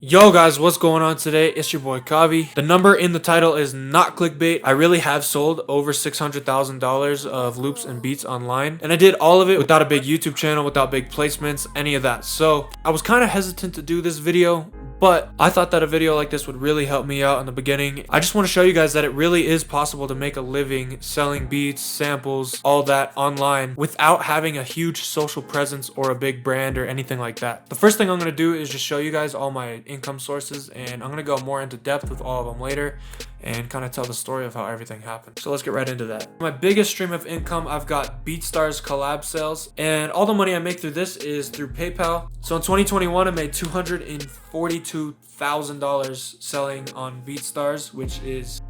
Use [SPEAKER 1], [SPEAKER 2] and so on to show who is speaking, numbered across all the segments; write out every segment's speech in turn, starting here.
[SPEAKER 1] Yo guys, what's going on today? It's your boy Kavi. The number in the title is not clickbait. I really have sold over $600,000 of loops and beats online, and I did all of it without a big YouTube channel, without big placements, any of that. So I was kind of hesitant to do this video, but I thought that a video like this would really help me out in the beginning. I just want to show you guys that it really is possible to make a living selling beats, samples, all that online without having a huge social presence or a big brand or anything like that. The first thing I'm going to do is just show you guys all my income sources, and I'm going to go more into depth with all of them later and kind of tell the story of how everything happened. So let's get right into that. My biggest stream of income, I've got BeatStars collab sales, and all the money I make through this is through PayPal. So in 2021, I made $242,000 selling on BeatStars, which is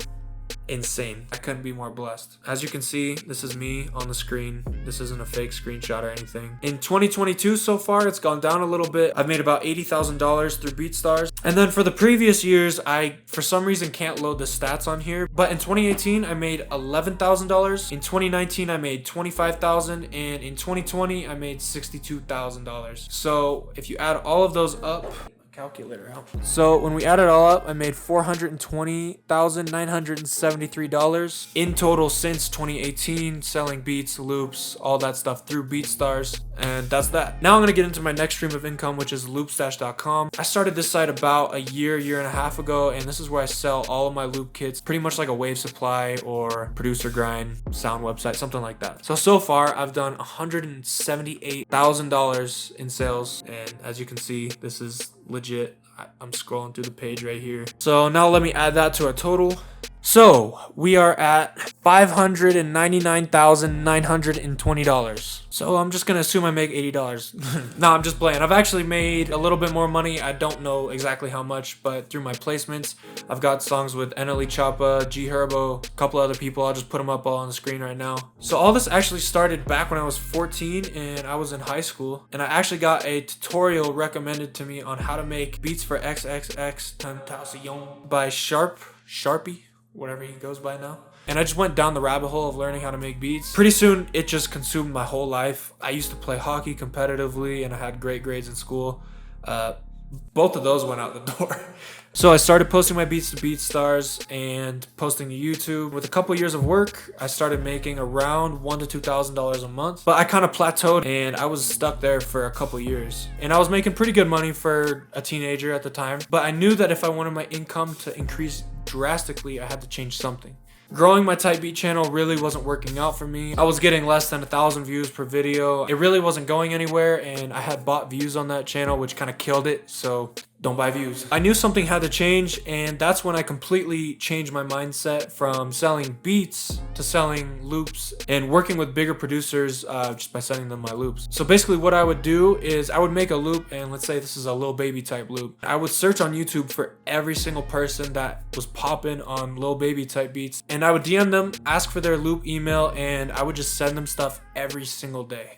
[SPEAKER 1] insane. I couldn't be more blessed. As you can see, this is me on the screen. This isn't a fake screenshot or anything. In 2022 so far, it's gone down a little bit. I've made about $80,000 through BeatStars. And then for the previous years, I for some reason can't load the stats on here, but in 2018 I made $11,000. In 2019 I made $25,000, and in 2020 I made $62,000. So if you add all of those up, calculator out. So when we add it all up, I made $420,973 in total since 2018, selling beats, loops, all that stuff through BeatStars, and that's that. Now I'm gonna get into my next stream of income, which is loopstash.com. I started this site about a year and a half ago, and this is where I sell all of my loop kits, pretty much like a Wave Supply or Producer Grind sound website, something like that. So far I've done $178,000 in sales, and as you can see, this is legit. I'm scrolling through the page right here. So now let me add that to our total. So we are at $599,920. So I'm just gonna assume I make $80. No, I'm just playing. I've actually made a little bit more money. I don't know exactly how much, but through my placements, I've got songs with NLE Choppa, G Herbo, a couple other people. I'll just put them up all on the screen right now. So all this actually started back when I was 14 and I was in high school, and I actually got a tutorial recommended to me on how to make beats for XXXTentacion by Sharpie, whatever he goes by now. And I just went down the rabbit hole of learning how to make beats. Pretty soon, it just consumed my whole life. I used to play hockey competitively, and I had great grades in school. Both of those went out the door. So I started posting my beats to BeatStars and posting to YouTube. With a couple years of work, I started making around $1,000 to $2,000 a month. But I kind of plateaued, and I was stuck there for a couple years. And I was making pretty good money for a teenager at the time. But I knew that if I wanted my income to increase drastically, I had to change something. Growing my type beat channel really wasn't working out for me. I was getting less than 1,000 views per video. It really wasn't going anywhere, and I had bought views on that channel, which kind of killed it. So don't buy views. I knew something had to change, and that's when I completely changed my mindset from selling beats to selling loops and working with bigger producers just by sending them my loops. So basically what I would do is I would make a loop, and let's say this is a Lil Baby type loop. I would search on YouTube for every single person that was popping on Lil Baby type beats, and I would DM them, ask for their loop email, and I would just send them stuff every single day.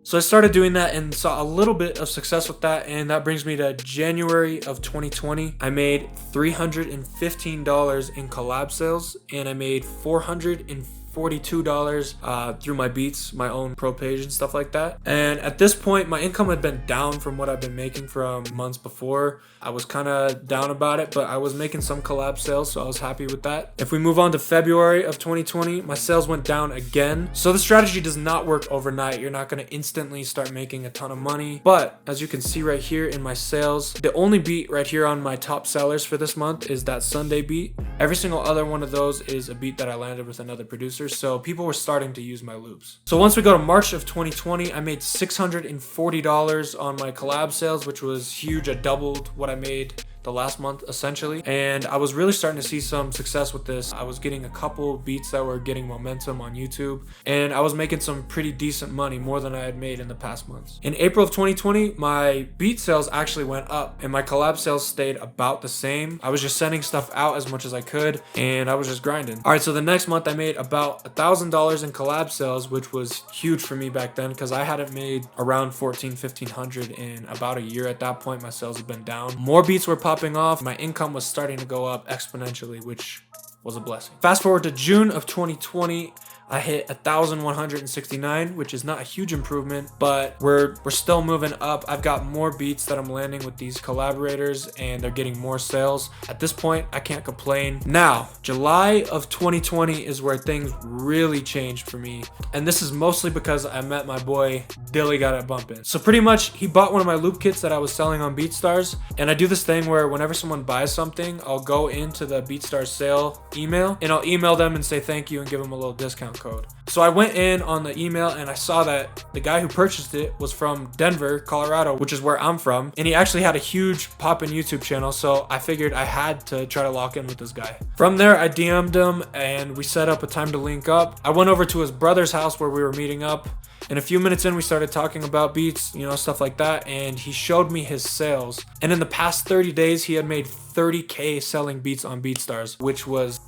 [SPEAKER 1] So I started doing that and saw a little bit of success with that, and that brings me to January of 2020. I made $315 in collab sales, and I made $442 through my beats, my own pro page and stuff like that. And at this point, my income had been down from what I've been making from months before. I was kind of down about it, but I was making some collab sales, so I was happy with that. If we move on to February of 2020, my sales went down again. So the strategy does not work overnight. You're not going to instantly start making a ton of money. But as you can see right here in my sales, the only beat right here on my top sellers for this month is that Sunday beat. Every single other one of those is a beat that I landed with another producer. So people were starting to use my loops. So once we go to March of 2020, I made $640 on my collab sales, which was huge. I doubled what I made the last month essentially, and I was really starting to see some success with this. I was getting a couple beats that were getting momentum on YouTube, and I was making some pretty decent money, more than I had made in the past months. In April of 2020, my beat sales actually went up, and my collab sales stayed about the same. I was just sending stuff out as much as I could, and I was just grinding. All right, so the next month I made about $1,000 in collab sales, which was huge for me back then because I hadn't made around $1,400 in about a year. At that point, my sales had been down. More beats were popping off. My income was starting to go up exponentially, which was a blessing. Fast forward to June of 2020, I hit 1,169, which is not a huge improvement, but we're still moving up. I've got more beats that I'm landing with these collaborators, and they're getting more sales. At this point, I can't complain. Now, July of 2020 is where things really changed for me, and this is mostly because I met my boy Dilly Got It Bumpin'. So pretty much, he bought one of my loop kits that I was selling on BeatStars, and I do this thing where whenever someone buys something, I'll go into the BeatStars sale email, and I'll email them and say thank you and give them a little discount code. So I went in on the email and I saw that the guy who purchased it was from Denver, Colorado, which is where I'm from, and he actually had a huge poppin' YouTube channel, so I figured I had to try to lock in with this guy. From there, I DM'd him and we set up a time to link up. I went over to his brother's house where we were meeting up, and a few minutes in we started talking about beats, you know, stuff like that, and he showed me his sales. And in the past 30 days, he had made 30K selling beats on BeatStars, which was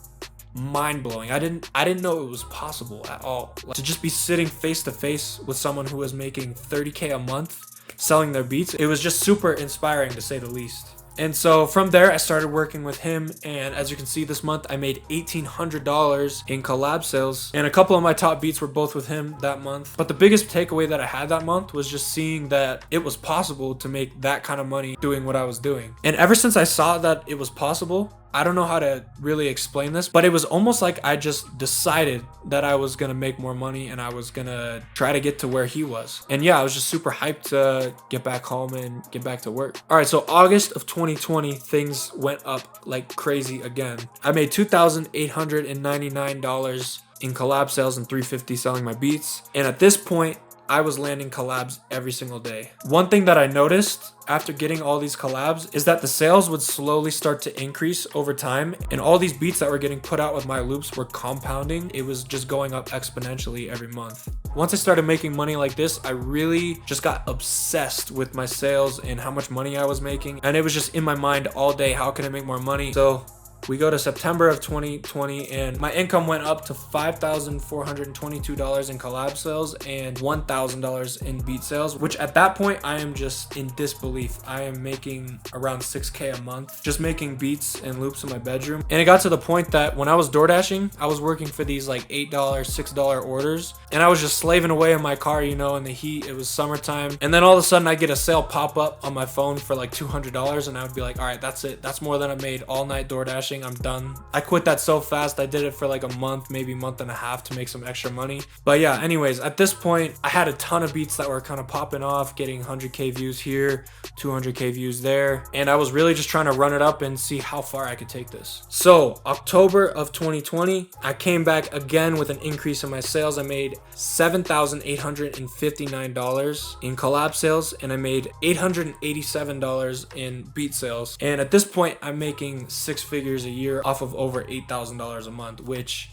[SPEAKER 1] mind-blowing. I didn't know it was possible at all. Like, to just be sitting face to face with someone who was making 30K a month selling their beats, it was just super inspiring, to say the least. And so from there, I started working with him, and as you can see, this month I made $1,800 in collab sales, and a couple of my top beats were both with him that month. But the biggest takeaway that I had that month was just seeing that it was possible to make that kind of money doing what I was doing. And ever since I saw that it was possible, I don't know how to really explain this, but it was almost like I just decided that I was gonna make more money and I was gonna try to get to where he was. And yeah, I was just super hyped to get back home and get back to work. All right, so August of 2020, things went up like crazy again. I made $2,899 in collab sales and $350 selling my beats. And at this point, I was landing collabs every single day. One thing that I noticed after getting all these collabs is that the sales would slowly start to increase over time, and all these beats that were getting put out with my loops were compounding. It was just going up exponentially every month. Once I started making money like this, I really just got obsessed with my sales and how much money I was making, and it was just in my mind all day, how can I make more money? So we go to September of 2020 and my income went up to $5,422 in collab sales and $1,000 in beat sales, which at that point I am just in disbelief. I am making around 6K a month just making beats and loops in my bedroom. And it got to the point that when I was door dashing, I was working for these like $8, $6 orders, and I was just slaving away in my car, you know, in the heat. It was summertime, and then all of a sudden I get a sale pop up on my phone for like $200, and I would be like, all right, that's it. That's more than I made all night door dashing. I'm done. I quit that so fast. I did it for like a month, maybe month and a half to make some extra money. But yeah, anyways, at this point, I had a ton of beats that were kind of popping off, getting 100K views here, 200K views there. And I was really just trying to run it up and see how far I could take this. So October of 2020, I came back again with an increase in my sales. I made $7,859 in collab sales, and I made $887 in beat sales. And at this point, I'm making 6 figures a year off of over $8,000 a month, which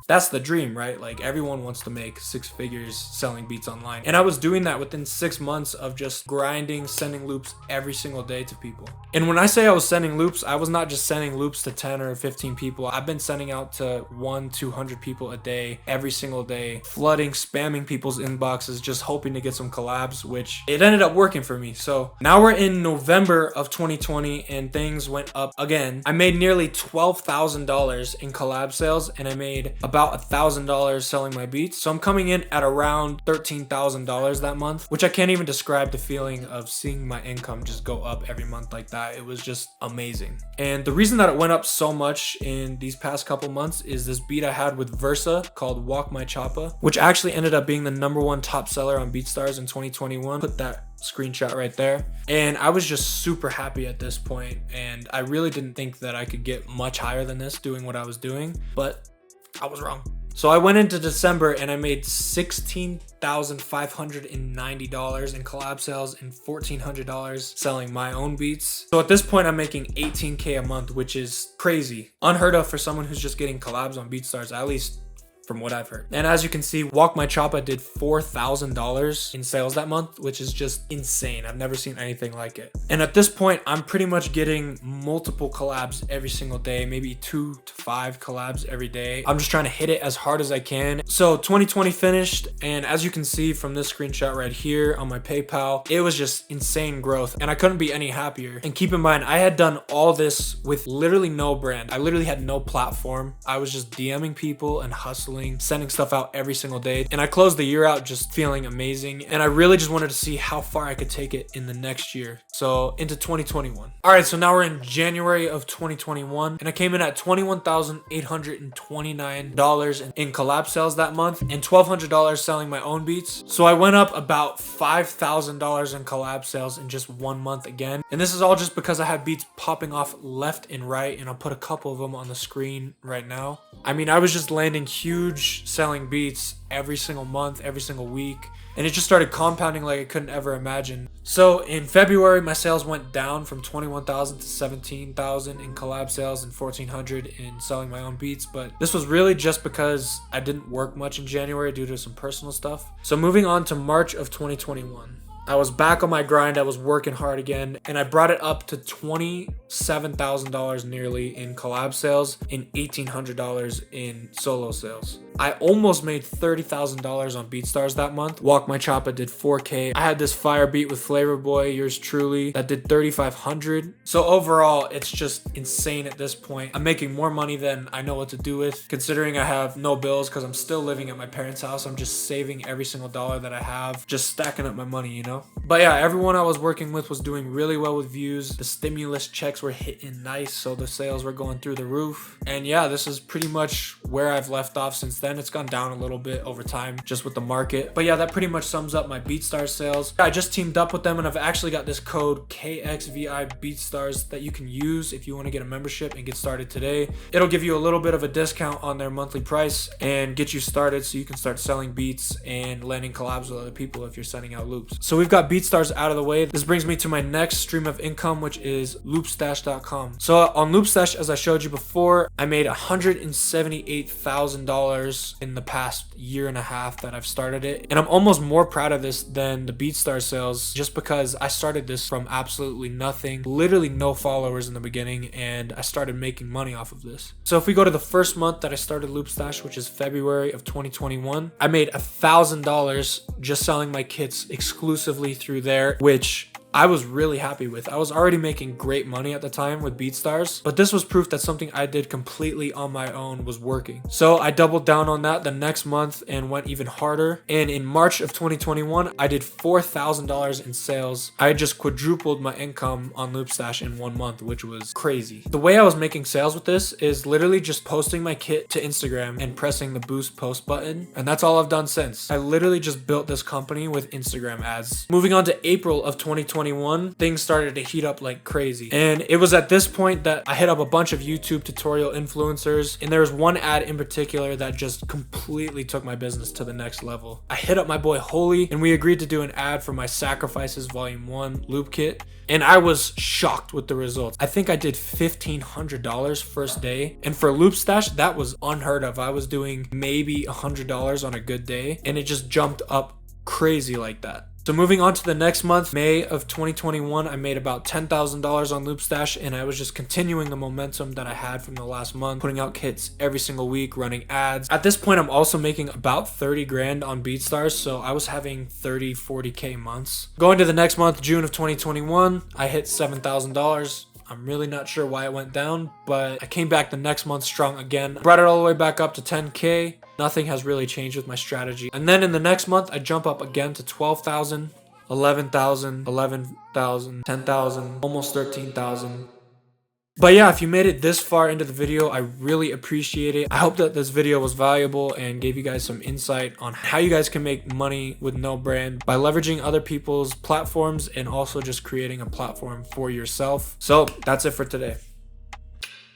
[SPEAKER 1] that's the dream, right? Like everyone wants to make 6 figures selling beats online. And I was doing that within 6 months of just grinding, sending loops every single day to people. And when I say I was sending loops, I was not just sending loops to 10 or 15 people. I've been sending out to 100-200 people a day, every single day, flooding, spamming people's inboxes, just hoping to get some collabs, which it ended up working for me. So now we're in November of 2020 and things went up again. I made nearly $12,000 in collab sales, and I made about $1,000 selling my beats. So I'm coming in at around $13,000 that month, which I can't even describe the feeling of seeing my income just go up every month like that. It was just amazing. And the reason that it went up so much in these past couple months is this beat I had with Versa called Walk My Choppa, which actually ended up being the #1 top seller on BeatStars in 2021. Put that screenshot right there. And I was just super happy at this point, and I really didn't think that I could get much higher than this doing what I was doing, but I was wrong. So I went into December and I made $16,590 in collab sales and $1,400 selling my own beats. So at this point, I'm making $18K a month, which is crazy. Unheard of for someone who's just getting collabs on BeatStars, at least from what I've heard. And as you can see, Walk My Choppa did $4,000 in sales that month, which is just insane. I've never seen anything like it. And at this point, I'm pretty much getting multiple collabs every single day, maybe 2 to 5 collabs every day. I'm just trying to hit it as hard as I can. So 2020 finished, and as you can see from this screenshot right here on my PayPal, it was just insane growth, and I couldn't be any happier. And keep in mind, I had done all this with literally no brand. I literally had no platform. I was just DMing people and hustling hustling, sending stuff out every single day. And I closed the year out just feeling amazing. And I really just wanted to see how far I could take it in the next year. So into 2021. All right, so now we're in January of 2021, and I came in at $21,829 in collab sales that month and $1,200 selling my own beats. So I went up about $5,000 in collab sales in just 1 month again. And this is all just because I had beats popping off left and right, and I'll put a couple of them on the screen right now. I mean, I was just landing huge selling beats every single month, every single week. And it just started compounding like I couldn't ever imagine. So in February, my sales went down from 21,000 to 17,000 in collab sales and 1,400 in selling my own beats. But this was really just because I didn't work much in January due to some personal stuff. So moving on to March of 2021. I was back on my grind. I was working hard again, and I brought it up to $27,000 nearly in collab sales and $1,800 in solo sales. I almost made $30,000 on BeatStars that month. Walk My Choppa did 4K. I had this fire beat with Flavor Boy, yours truly, that did 3,500. So overall, it's just insane at this point. I'm making more money than I know what to do with, considering I have no bills because I'm still living at my parents' house. I'm just saving every single dollar that I have, just stacking up my money, you know? But yeah, everyone I was working with was doing really well with views. The stimulus checks were hitting nice, so the sales were going through the roof. And yeah, this is pretty much where I've left off since then. It's gone down a little bit over time just with the market. But yeah, that pretty much sums up my BeatStars sales. I just teamed up with them, and I've actually got this code KXVI BeatStars that you can use if you want to get a membership and get started today. It'll give you a little bit of a discount on their monthly price and get you started so you can start selling beats and landing collabs with other people if you're sending out loops. So we've got BeatStars out of the way. This brings me to my next stream of income, which is Loopstash.com. So on Loopstash, as I showed you before, I made $178,000 in the past year and a half that I've started it. And I'm almost more proud of this than the BeatStars sales, just because I started this from absolutely nothing, literally no followers in the beginning, and I started making money off of this. So if we go to the first month that I started Loopstash, which is February of 2021, I made $1,000 just selling my kits exclusively through there, which I was really happy with. I was already making great money at the time with BeatStars, but this was proof that something I did completely on my own was working. So I doubled down on that the next month and went even harder. And in March of 2021, I did $4,000 in sales. I just quadrupled my income on Loopstash in 1 month, which was crazy. The way I was making sales with this is literally just posting my kit to Instagram and pressing the boost post button. And that's all I've done since. I literally just built this company with Instagram ads. Moving on to April of 2021, things started to heat up like crazy. And it was at this point that I hit up a bunch of YouTube tutorial influencers, and there was one ad in particular that just completely took my business to the next level. I hit up my boy Holy, and we agreed to do an ad for my Sacrifices Volume 1 loop kit. And I was shocked with the results. I think I did $1,500 first day. And for Loopstash, that was unheard of. I was doing maybe $100 on a good day, and it just jumped up crazy like that. So moving on to the next month, May of 2021, I made about $10,000 on Loopstash, and I was just continuing the momentum that I had from the last month, putting out kits every single week, running ads. At this point, I'm also making about 30 grand on BeatStars, so I was having 30, 40K months. Going to the next month, June of 2021, I hit $7,000. I'm really not sure why it went down, but I came back the next month strong again. Brought it all the way back up to 10K. Nothing has really changed with my strategy. And then in the next month, I jump up again to 12,000, 11,000, 11,000, 10,000, almost 13,000. But yeah, if you made it this far into the video, I really appreciate it. I hope that this video was valuable and gave you guys some insight on how you guys can make money with no brand by leveraging other people's platforms and also just creating a platform for yourself. So that's it for today.